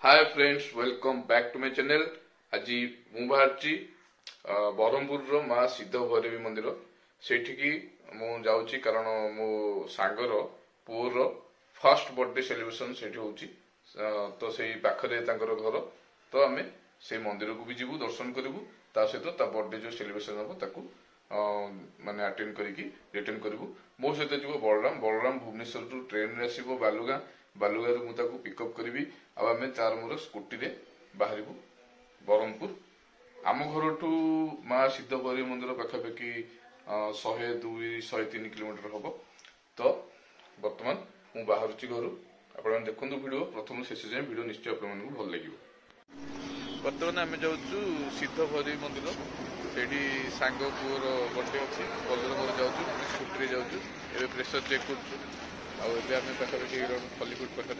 Hi friends, welcome back to my channel. आज मु बाहरची बरहमपुर माँ सिद्ध भैरवी मंदिर सेठिकी मु जाउची कारण मो सांगर पुअर फर्स्ट बर्थडे सेलिब्रेशन सेठी होउची। तो सेई पाखरे तांकर घर, तो आमे से मंदिर को भी जीवु, दर्शन करिवु, ता सहित ता बर्थडे जो सेलिब्रेशन हबो ताकू माने अटेंड करिकी रिटर्न करिवु। मो सहित जीव बलराम भुवनेश्वर टू ट्रेन रे आसीबो बालुगां बालुगां मु ताकू पिकअप करिवि। आमे तार मोर स्कूटी रे बाहरिबु बरहमपुर। आम घर ठू माँ सिद्ध भैरवी मंदिर पाखापाखि 102-103 किलोमीटर हम। तो बर्तमान मु बाहरुची घर, आपण देखु वीडियो प्रथम शेष जाए वीडियो निश्चय आप भल लगे। बर्तमान आम जाऊँ सिद्ध भैरवी मंदिर, से सांग पुअर बर्थडे अच्छी बलर जाऊँ स्कूटी रे जाऊँ। एवं प्रेसर चेक कर खलीकोट पाखे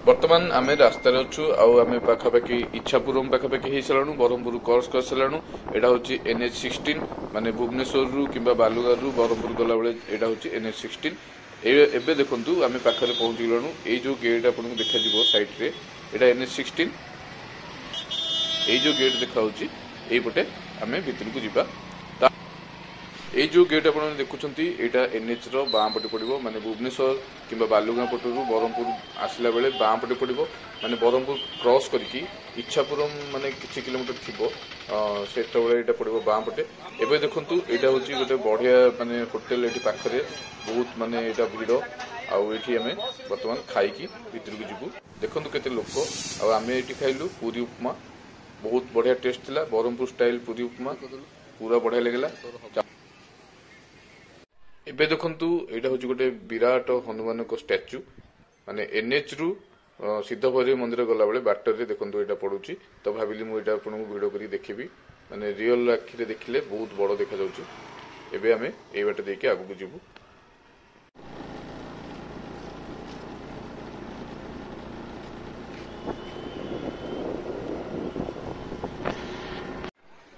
बर्तमान आम रास्तार अच्छु। आम पाखापाखि इच्छापुरम पाखापाखि हो सारू बरहमपुर क्रॉस कर सारू। यहाँ हूँ NH16 माने भुवनेश्वर कि बालुगार बरहमपुर गला बेले यहाँ हूँ NH16। एबे देखु आम पाखे पहुंची गलु। ये जो गेट आपको देखा सैड्रे यहाँ NH16, ये जो गेट देखा यहीपटे आम भितर को जीवा। ये जो गेट आप देखुं यहाँ NH बाँ पटे पड़ो, माने भुवनेश्वर कि बालुगां पटू बरहमपुर आसला बेले बाँ पटे पड़ो, माने बरहमपुर क्रॉस करके इच्छापुरम माने किछि किलोमीटर थी से पड़ो बाँ पटे। एबे देखु यहाँ हूँ गोटे बढ़िया माने होटेल ये पाखे बहुत माने यहाँ भिड़। आठी आम बर्तमान खाई भितर को जीवु। देखु केते लोक आम ये खाइलु पूरी उपमा, बहुत बढ़िया टेस्ट थिला। बरहमपुर स्टाइल पूरी उपमा पूरा बढ़िया लगेगा। एबे देखंतु एटा होची गोटे विराट हनुमान को स्टैच्यू, माने NH रु सिद्ध भैरवी मंदिर गला बेले बाटर रे देखंतु एटा पड़ुची। तो भाबिली मु एटा आपन को वीडियो करी देखिबी, माने रियल आखि रे देखिले बहुत बड़ देखा जाउची। एबे आमे एई बाटे देके आगु को जीवु।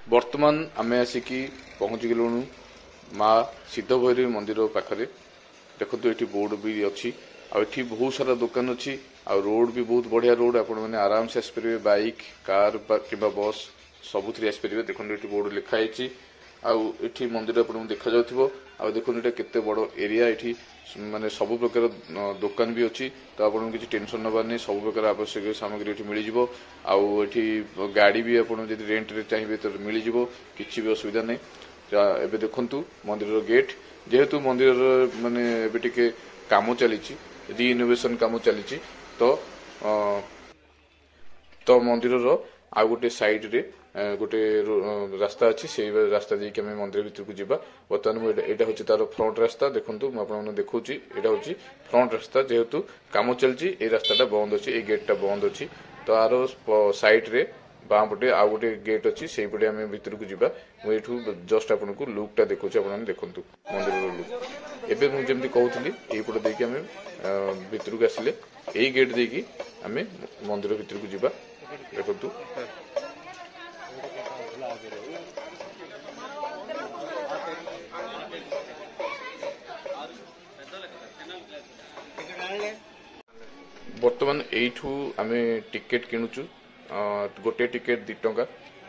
वर्तमान आमे आसिकी पहुंची गेलुनु माँ सिद्ध भैरवी मंदिर पाखरे। देखो ये बोर्ड भी अच्छी, आठी बहुत सारा दुकान अच्छी, आ रोड भी बहुत बढ़िया रोड। आपण मैंने आराम से आसपारे, बाइक कार कि बस सबुथ आसपारे। देखो ये बोर्ड लिखाई आठी मंदिर आपको देखा जाऊ। देखो ये केते बड़ एरिया, ये माने सब प्रकार दुकान भी अच्छी। तो आपको किसी टेंशन नबार नहीं, सब प्रकार आवश्यक सामग्री ये मिल जाव। आठी गाड़ी भी आप रेंट रे चाहिए तो मिल जाव, किसी भी असुविधा नहीं। एबे देखंतु मंदिर गेट, जेहेतु मंदिर माने एबे टिके काम चली रिइनोवेशन काम चली, तो मंदिर आ गोटे साइड रे गोटे रास्ता अच्छी, से रास्ता देके आम मंदिर भीतर को जीवा। बर्तमान यहाँ हूँ तार फ्रंट रास्ता। देखो मुझे देखुची यहाँ हूँ फ्रंट रास्ता, जेहेतु काम चलती ये रास्ताटा बंद अच्छी, ये गेटा बंद अच्छी। तो आर साइड रे बाँ पटे आ गोटे गेट अच्छी, से पटे आम भीतर को जीवा। मुझे जस्ट आपको लुकटा देखुँ, आप देखु मंदिर लुक। एबे मुझे जमी कहूली यहीपटे देके आम भीतर को आसिले यही गेट देकी आम मंदिर भीतर को जीवा। देखु बर्तमान एठू आम टिकेट किणुचु। गोटे टिकेट 2 टंका,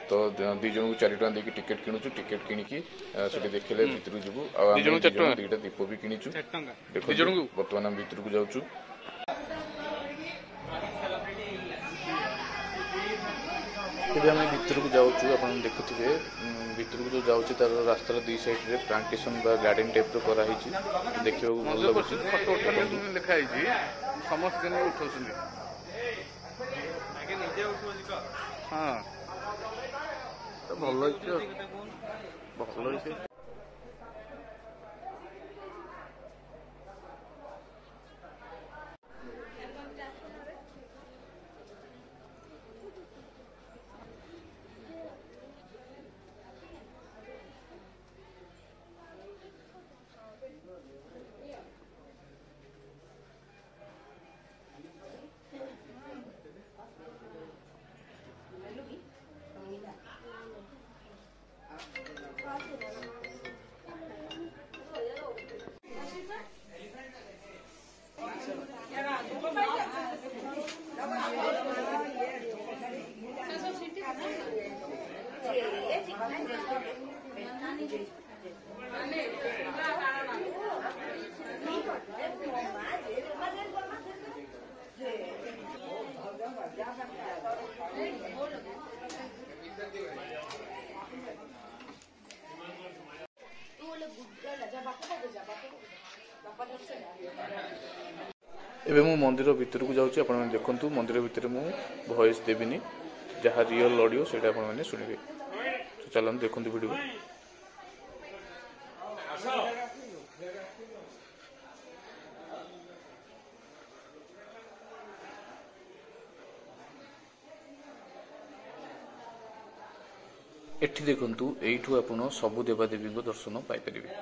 तो 2 जन को 4 टंका देके टिकेट किणुचु। टिकेट किणिकी से देखिले भीतर जीवु। दुईटा दीप भी किणुचु। देखो बर्तमान आम भीतर को जाऊँ। आम भीतर को जाऊँ, आप देखुए भीतर को जो जाऊँ तार रास्तार 2 साइड रे प्लांटेशन बा गार्डन टाइप कराई, देखा भल लगे। लिखाई समस्त उठाऊँ। हाँ तो भल भल। ଏବେ ମୁଁ ମନ୍ଦିର ଭିତରକୁ ଯାଉଛି। ଆପଣମାନେ ଦେଖନ୍ତୁ ମନ୍ଦିର ଭିତରେ ମୁଁ ଭଏସ୍ ଦେବିନି, ଯାହା ରିଅଲ୍ ଅଡ଼ିଓ ସେଇଟା ଆପଣମାନେ ଶୁଣିବେ। ତ ଚାଲନ୍ତୁ ଦେଖନ୍ତୁ ଭିଡ଼ିଓ। ଏଠି ଦେଖନ୍ତୁ, ଏଇଠୁ ଆପଣ ସବୁ ଦେବାଦେବୀଙ୍କ ଦର୍ଶନ ପାଇପାରିବେ।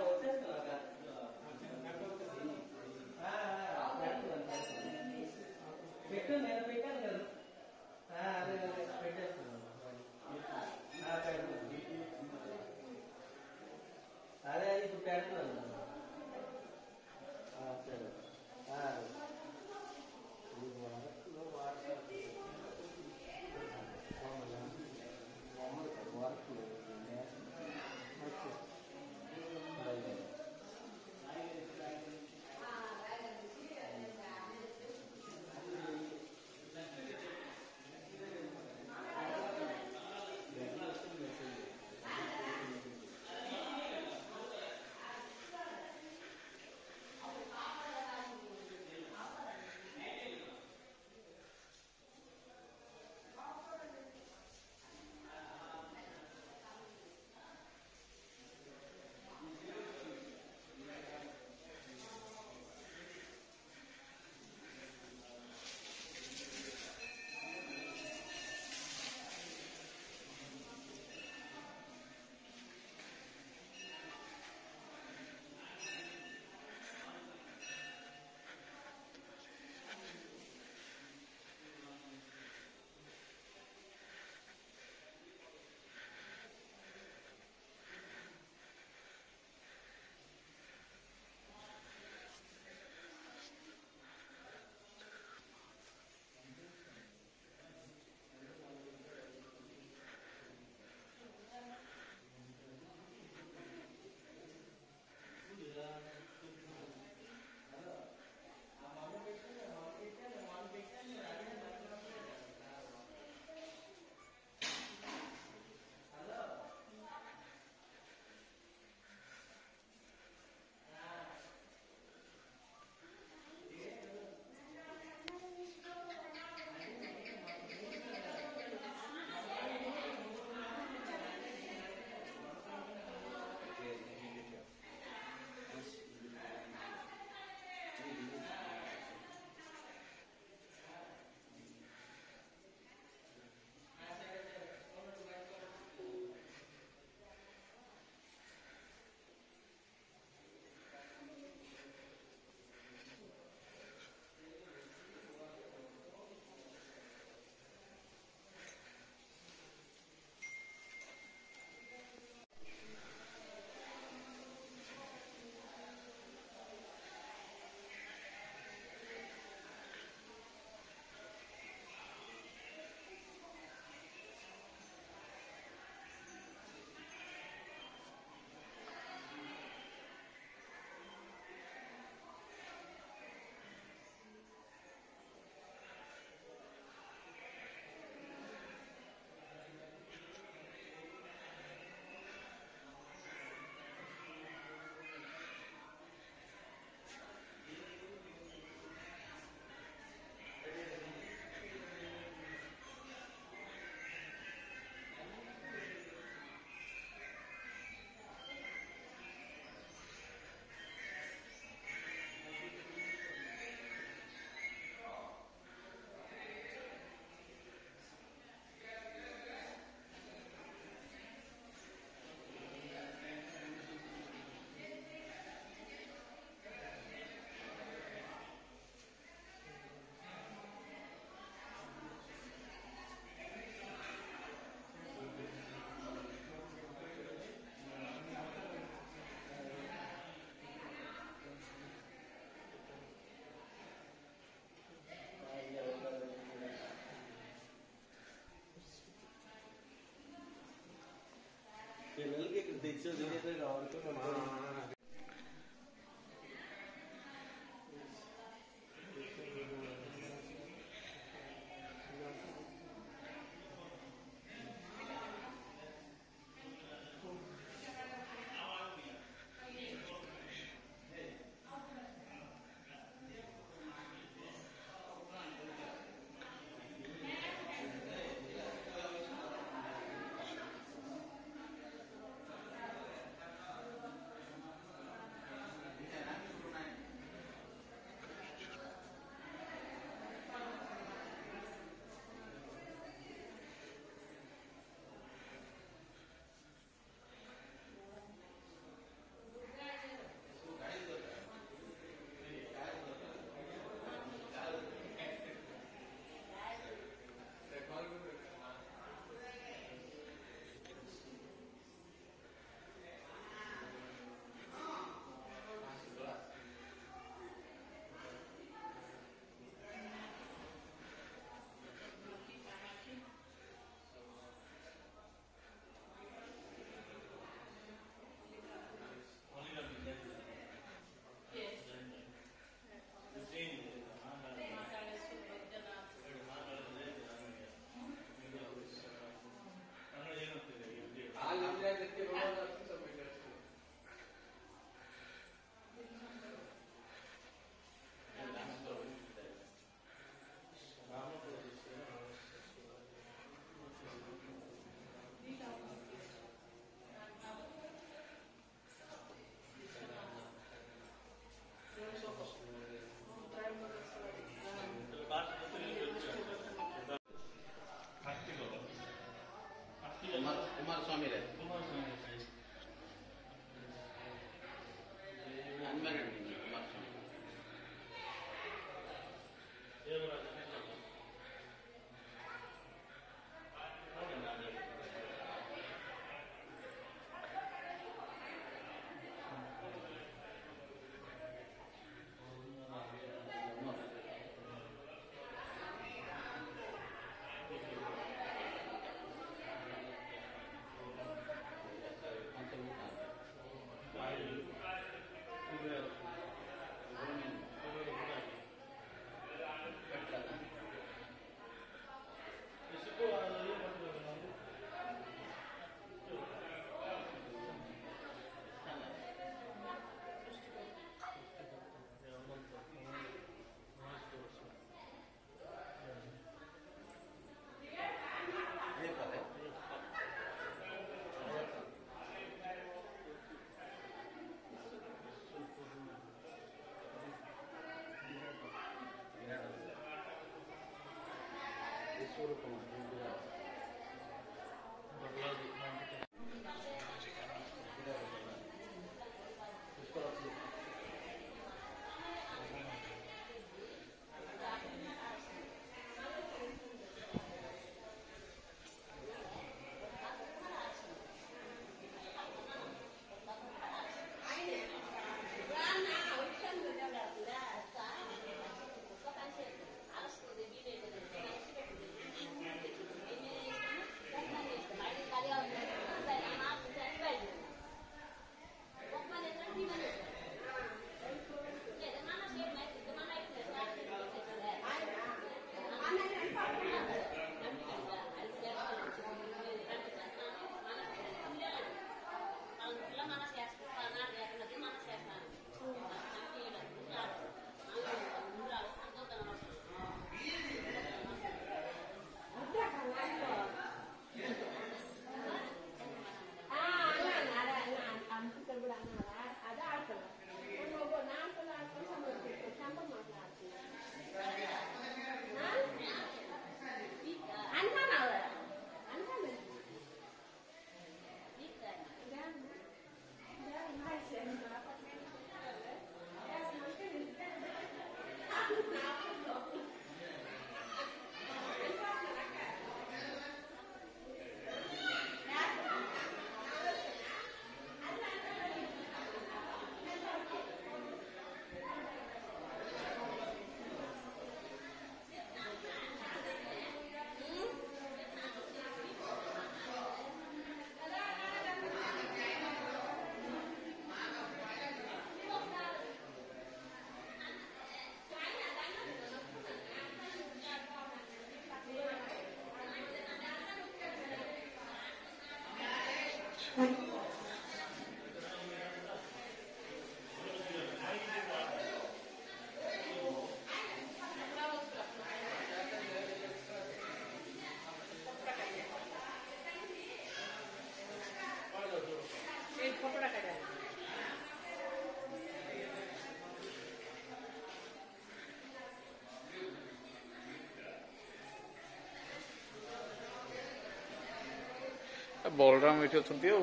बलराम ये अच्छा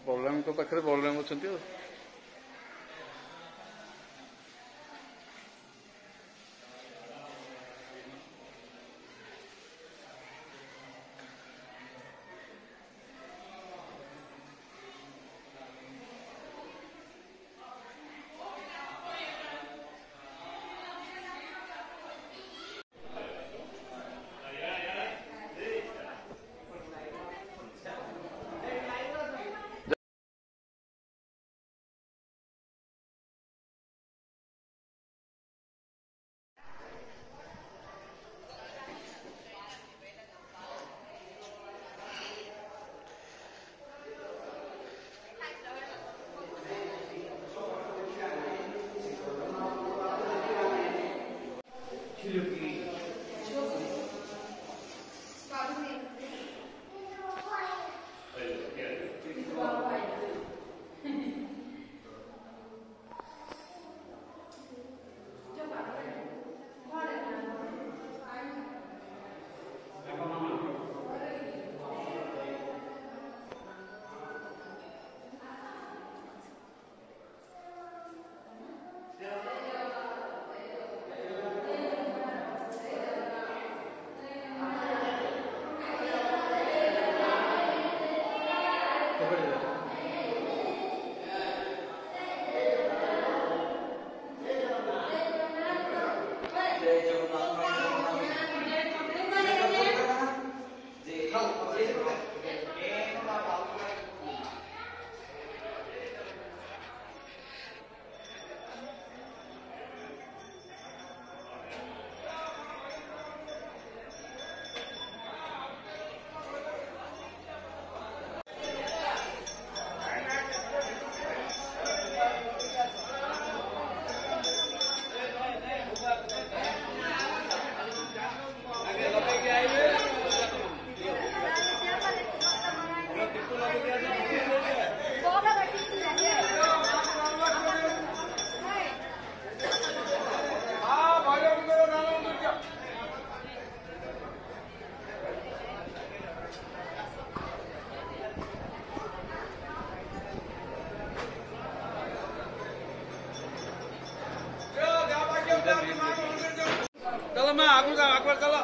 बलराम पाखे बलराम अच्छा माँ आगू जा आगू चलो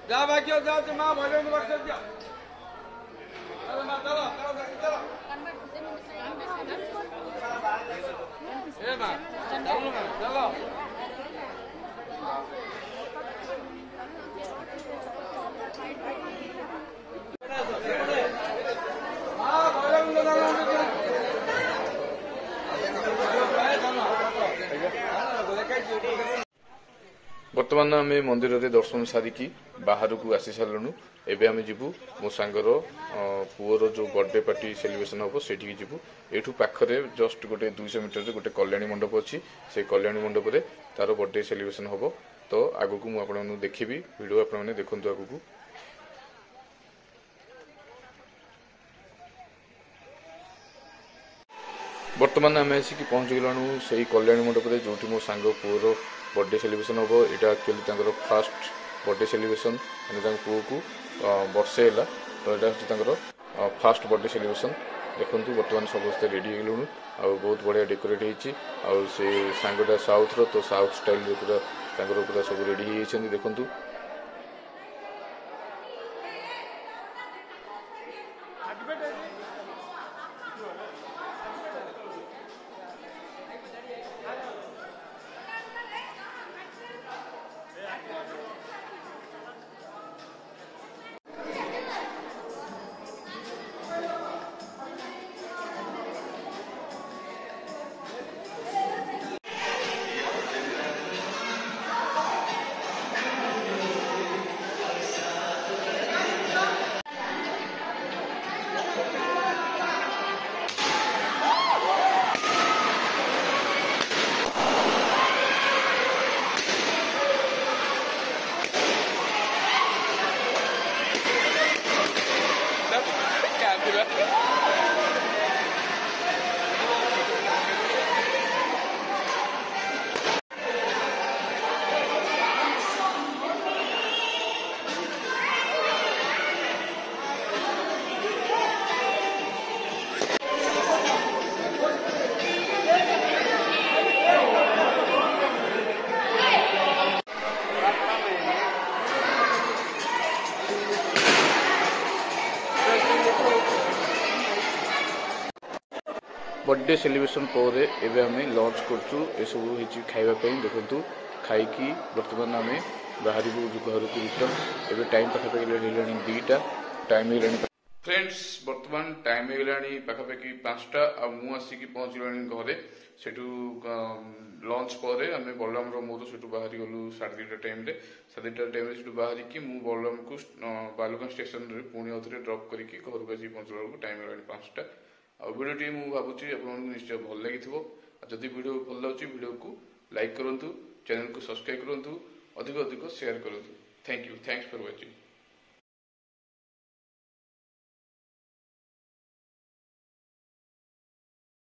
जा बाकी हो जाओ माँ भले में बक्सर जा चलो माँ चलो चलो ए माँ चलो माँ चलो बर्तमान आम मंदिर रे दर्शन सारिकी बाहर को आसी सारूँ एवं आम जीवु मो सांगर पुअर जो बर्थडे पार्टी सेलिब्रेशन हम से जीवु एठू पाखरे जस्ट गोटे 200 मीटर गोटे कल्याणी मंडप अच्छी से कल्याणी मंडप रे तार बर्थडे सेलिब्रेशन हम तो आगक मुझे देखी वीडियो आपने देखु आगक बर्तमान आम आसिक पहुँच गलु से कल्याणी मंडप रे जो मो सांग पुअर बर्थडे सेलिब्रेशन हम यहाँ एक्चुअली फास्ट बर्थडे सेलिब्रेशन मैंने पुओ को वर्षे है तो यहाँ हूँ फास्ट बर्थडे सेलिब्रेशन देखु बर्तमान समस्त रेडी हो गलुणु आ बहुत बढ़िया डेकोरेट होती सांगटा साउथ रो तो साउथ स्टाइल पूरा पूरा सब रेडी होती देखु बर्थडे सेलिब्रेशन पर एवं आम लंच कर खावाई देखु खाई बर्तमान आम बाहर घर को रिटर्न एवं टाइम पाखापाखि 2टा टाइम फ्रेंड्स बर्तमान टाइम पाखापाखि 5टा आसिक पहुँच गला घरे से लंच पर आम बलराम मोर से बाहरी गलु 2:30 टाइम 2:30 टाइम से बाहर की बलराम को बालुगां स्टेशन पुणी आउे ड्रप करके घर को आसिक पहुँचला बेलू टाइम 5टा आ वीडियोटी मुझे भावुँ आपको निश्चय भल लगी जदि वीडियो भल लगे वीडियो को लाइक करूँ चैनल को सब्सक्राइब करूँ अधिक शेयर करूँ thank you thanks for watching.